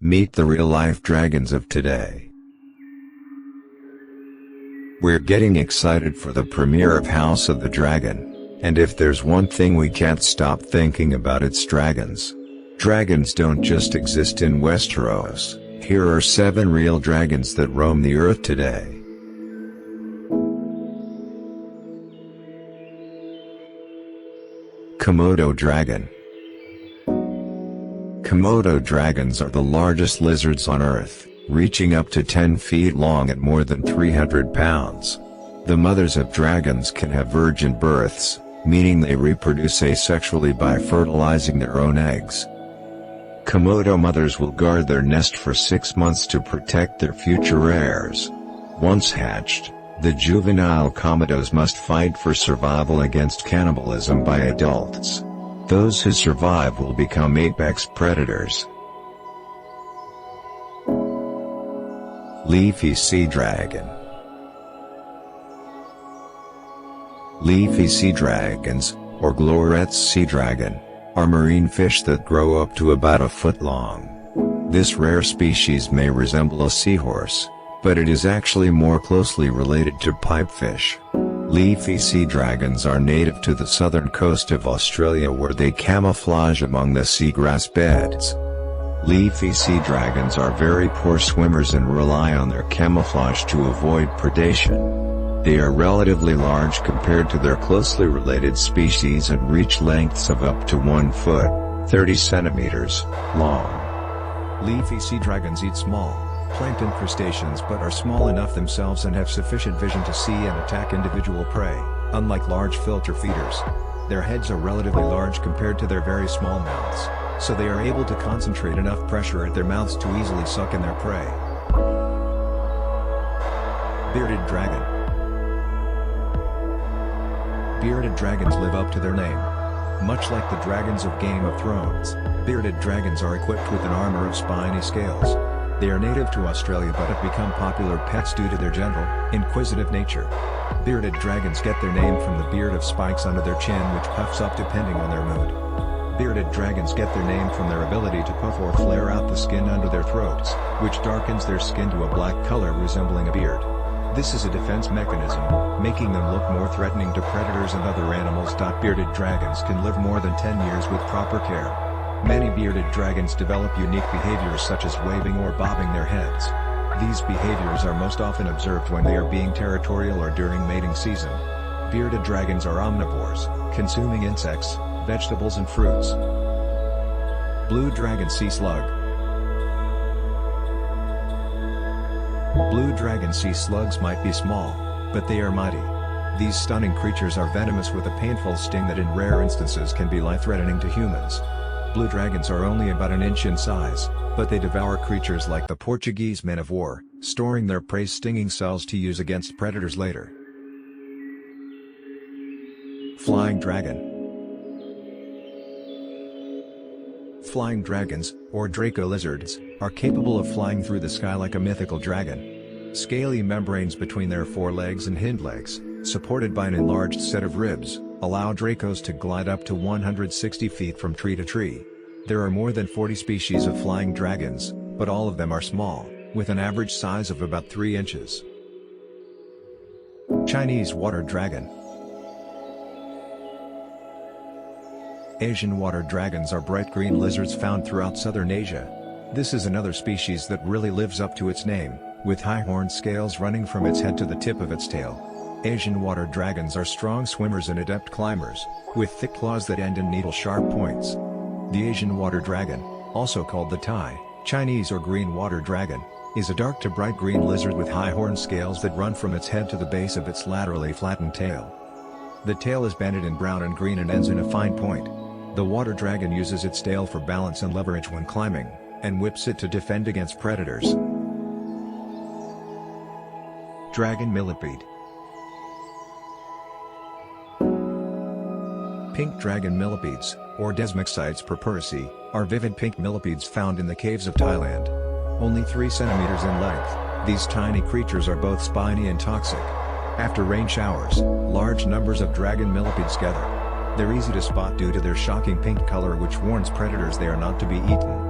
Meet the real-life dragons of today. We're getting excited for the premiere of House of the Dragon, and if there's one thing we can't stop thinking about, it's dragons. Dragons don't just exist in Westeros. Here are 7 real dragons that roam the earth today. Komodo dragon. Komodo dragons are the largest lizards on Earth, reaching up to 10 feet long and more than 300 pounds. The mothers of dragons can have virgin births, meaning they reproduce asexually by fertilizing their own eggs. Komodo mothers will guard their nest for 6 months to protect their future heirs. Once hatched, the juvenile komodos must fight for survival against cannibalism by adults. Those who survive will become apex predators. Leavyseadragon. Leavyseadragons, or Gloret's sea dragon, are marine fish that grow up to about a foot long. This rare species may resemble a seahorse, but it is actually more closely related to pipefish. Leavyseadragons are native to the southern coast of Australia, where they camouflage among the seagrass beds. Leavyseadragons are very poor swimmers and rely on their camouflage to avoid predation. They are relatively large compared to their closely related species and reach lengths of up to 1 foot, 30 centimeters, long. Leavyseadragons eat small, plankton crustaceans but are small enough themselves and have sufficient vision to see and attack individual prey, unlike large filter feeders. Their heads are relatively large compared to their very small mouths, so they are able to concentrate enough pressure at their mouths to easily suck in their prey. Bearded dragon. Bearded dragons live up to their name. Much like the dragons of Game of Thrones, bearded dragons are equipped with an armor of spiny scales. They are native to Australia but have become popular pets due to their gentle, inquisitive nature. Bearded dragons get their name from the beard of spikes under their chin which puffs up depending on their mood. Bearded dragons get their name from their ability to puff or flare out the skin under their throats, which darkens their skin to a black color resembling a beard. This is a defense mechanism, making them look more threatening to predators and other animals. Bearded dragons can live more than 10 years with proper care. Many bearded dragons develop unique behaviors such as waving or bobbing their heads. These behaviors are most often observed when they are being territorial or during mating season. Bearded dragons are omnivores, consuming insects, vegetables and fruits. Blue dragon sea slug. Blue dragon sea slugs might be small, but they are mighty. These stunning creatures are venomous with a painful sting that in rare instances can be life-threatening to humans. Blue dragons are only about an inch in size, but they devour creatures like the Portuguese men of war, storing their prey's stinging cells to use against predators later. Flying dragon. Flying dragons, or draco lizards, are capable of flying through the sky like a mythical dragon. Scaly membranes between their forelegs and hind legs, supported by an enlarged set of ribs, allow dracos to glide up to 160 feet from tree to tree. There are more than 40 species of flying dragons, but all of them are small, with an average size of about 3 inches. Chinese water dragon. Asian water dragons are bright green lizards found throughout southern Asia. This is another species that really lives up to its name, with high horned scales running from its head to the tip of its tail. Asian water dragons are strong swimmers and adept climbers, with thick claws that end in needle-sharp points. The Asian water dragon, also called the Thai, Chinese or green water dragon, is a dark to bright green lizard with high horn scales that run from its head to the base of its laterally flattened tail. The tail is banded in brown and green and ends in a fine point. The water dragon uses its tail for balance and leverage when climbing, and whips it to defend against predators. Dragon millipede. Pink dragon millipedes, or Desmoxites purpurissi, are vivid pink millipedes found in the caves of Thailand. Only 3 centimeters in length, these tiny creatures are both spiny and toxic. After rain showers, large numbers of dragon millipedes gather. They're easy to spot due to their shocking pink color which warns predators they are not to be eaten.